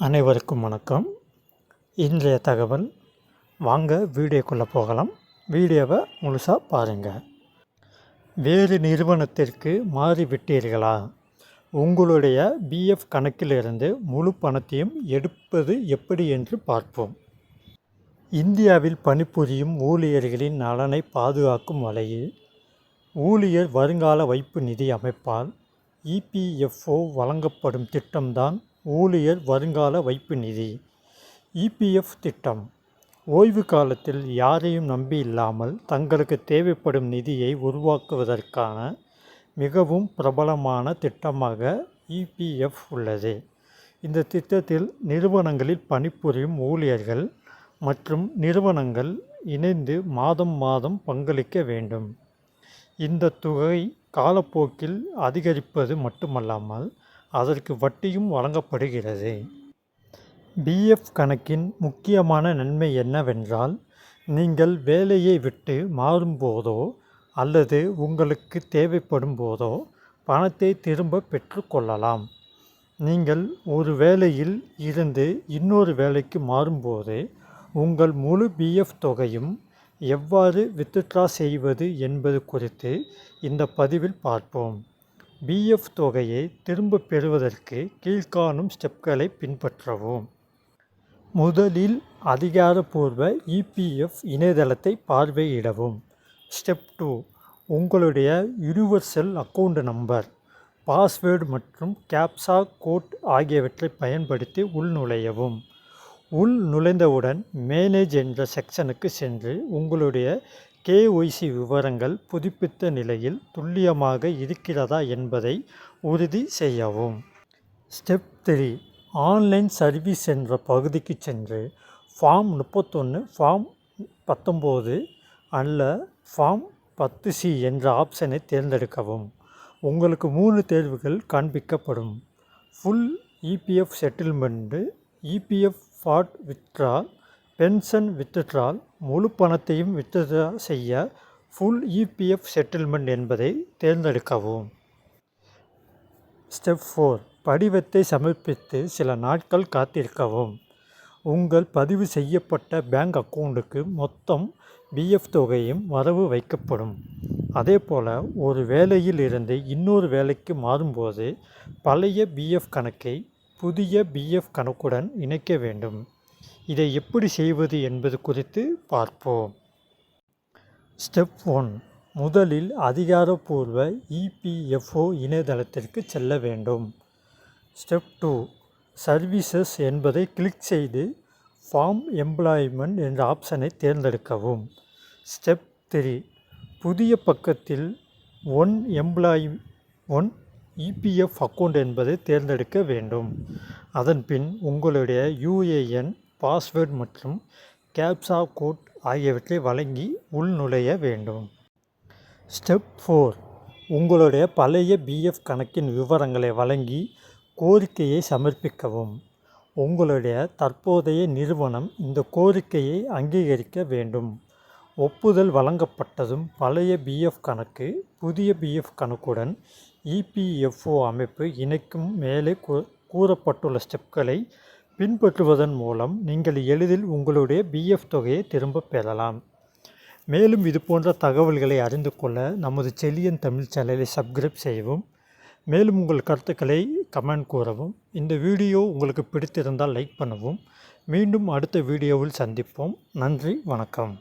அனைவருக்கும் வணக்கம். இன்றைய தகவல், வாங்க வீடியோக்குள்ளே போகலாம். வீடியோவை முழுசாக பாருங்கள். வேறு நிறுவனத்திற்கு மாறிவிட்டீர்களா? உங்களுடைய பிஎஃப் கணக்கிலிருந்து முழு பணத்தையும் எடுப்பது எப்படி என்று பார்ப்போம். இந்தியாவில் பணிபுரியும் ஊழியர்களின் நலனை பாதுகாக்கும் வகையில் ஊழியர் வருங்கால வைப்பு நிதி அமைப்பால் இபிஎஃப்ஓ வழங்கப்படும் திட்டம்தான் ஊழியர் வருங்கால வைப்பு நிதி. இபிஎஃப் திட்டம் ஓய்வு காலத்தில் யாரையும் நம்பி இல்லாமல் தங்களுக்கு தேவைப்படும் நிதியை உருவாக்குவதற்கான மிகவும் பிரபலமான திட்டமாக இபிஎஃப் உள்ளது. இந்த திட்டத்தில் நிறுவனங்களில் பணிபுரியும் ஊழியர்கள் மற்றும் நிறுவனங்கள் இணைந்து மாதம் மாதம் பங்களிக்க வேண்டும். இந்த தொகை காலப்போக்கில் அதிகரிப்பது மட்டுமல்லாமல் அதற்கு வட்டியும் வழங்கப்படுகிறது. பிஎஃப் கணக்கின் முக்கியமான நன்மை என்னவென்றால், நீங்கள் வேலையை விட்டு மாறும்போதோ அல்லது உங்களுக்கு தேவைப்படும் போதோ பணத்தை திரும்ப பெற்றுக்கொள்ளலாம். நீங்கள் ஒரு வேலையில் இருந்து இன்னொரு வேலைக்கு மாறும்போது உங்கள் முழு பிஎஃப் தொகையும் எவ்வாறு வித்ட்ரா செய்வது என்பது குறித்து இந்த பதிவில் பார்ப்போம். பிஎஃப் தொகையை திரும்ப பெறுவதற்கு கீழ்காணும் ஸ்டெப்களை பின்பற்றவும். முதலில் அதிகாரப்பூர்வ இபிஎஃப் இணையதளத்தை பார்வையிடவும். ஸ்டெப் 2, உங்களுடைய யூனிவர்சல் அக்கவுண்ட் நம்பர், பாஸ்வேர்டு மற்றும் கேப்சா கோட் ஆகியவற்றை பயன்படுத்தி உள்நுழையவும். உள்நுழைந்தவுடன் மேனேஜ் என்ற செக்ஷனுக்கு சென்று உங்களுடைய கேஒய்சி விவரங்கள் புதுப்பித்த நிலையில் துல்லியமாக இருக்கிறதா என்பதை உறுதி செய்யவும். ஸ்டெப் 3, ஆன்லைன் சர்வீஸ் என்ற பகுதிக்கு சென்று ஃபார்ம் 31, ஃபார்ம் 19 அல்ல ஃபார்ம் 10C என்ற ஆப்ஷனை தேர்ந்தெடுக்கவும். உங்களுக்கு 3 தேர்வுகள் காண்பிக்கப்படும். Full EPF settlement, EPF part withdrawal, pension withdrawal, முழு பணத்தையும் வித்ட்ரா செய்ய ஃபுல் இபிஎஃப் செட்டில்மெண்ட் என்பதை தேர்ந்தெடுக்கவும். ஸ்டெப் 4, படிவத்தை சமர்ப்பித்து சில நாட்கள் காத்திருக்கவும். உங்கள் பதிவு செய்யப்பட்ட பேங்க் அக்கவுண்டுக்கு மொத்தம் பிஎஃப் தொகையும் வரவு வைக்கப்படும். அதேபோல் ஒரு வேலையில் இருந்து இன்னொரு வேலைக்கு மாறும்போது பழைய பிஎஃப் கணக்கை புதிய பிஎஃப் கணக்குடன் இணைக்க வேண்டும். இதை எப்படி செய்வது என்பது குறித்து பார்ப்போம். ஸ்டெப் 1, முதலில் அதிகாரப்பூர்வ இபிஎஃப்ஓ இணையதளத்திற்கு செல்ல வேண்டும். ஸ்டெப் 2, சர்வீசஸ் என்பதை கிளிக் செய்து ஃபார்ம் எம்ப்ளாய்மெண்ட் என்ற ஆப்ஷனை தேர்ந்தெடுக்கவும். ஸ்டெப் 3, புதிய பக்கத்தில் ஒன் இபிஎஃப் அக்கவுண்ட் என்பதை தேர்ந்தெடுக்க வேண்டும். அதன்பின் உங்களுடைய யுஏஎன், பாஸ்வேர்டு மற்றும் கேப்சா கோட் ஆகியவற்றை வழங்கி உள்நுழைய வேண்டும். ஸ்டெப் 4, உங்களுடைய பழைய பிஎஃப் கணக்கின் விவரங்களை வழங்கி கோரிக்கையை சமர்ப்பிக்கவும். உங்களுடைய தற்போதைய நிறுவனம் இந்த கோரிக்கையை அங்கீகரிக்க வேண்டும். ஒப்புதல் வழங்கப்பட்டதும் பழைய பிஎஃப் கணக்கு புதிய பிஎஃப் கணக்குடன் இபிஎஃப்ஓ அமைப்பு இணைக்கும். மேலே கூறப்பட்டுள்ள ஸ்டெப்களை பின்பற்றுவதன் மூலம் நீங்கள் எளிதில் உங்களுடைய பிஎஃப் தொகையை திரும்ப பெறலாம். மேலும் இது போன்ற தகவல்களை அறிந்து கொள்ள நமது செலியன் தமிழ் சேனலை சப்ஸ்கிரைப் செய்யவும். மேலும் உங்கள் கருத்துக்களை கமெண்ட் கூறவும். இந்த வீடியோ உங்களுக்கு பிடித்திருந்தால் லைக் பண்ணவும். மீண்டும் அடுத்த வீடியோவில் சந்திப்போம். நன்றி, வணக்கம்.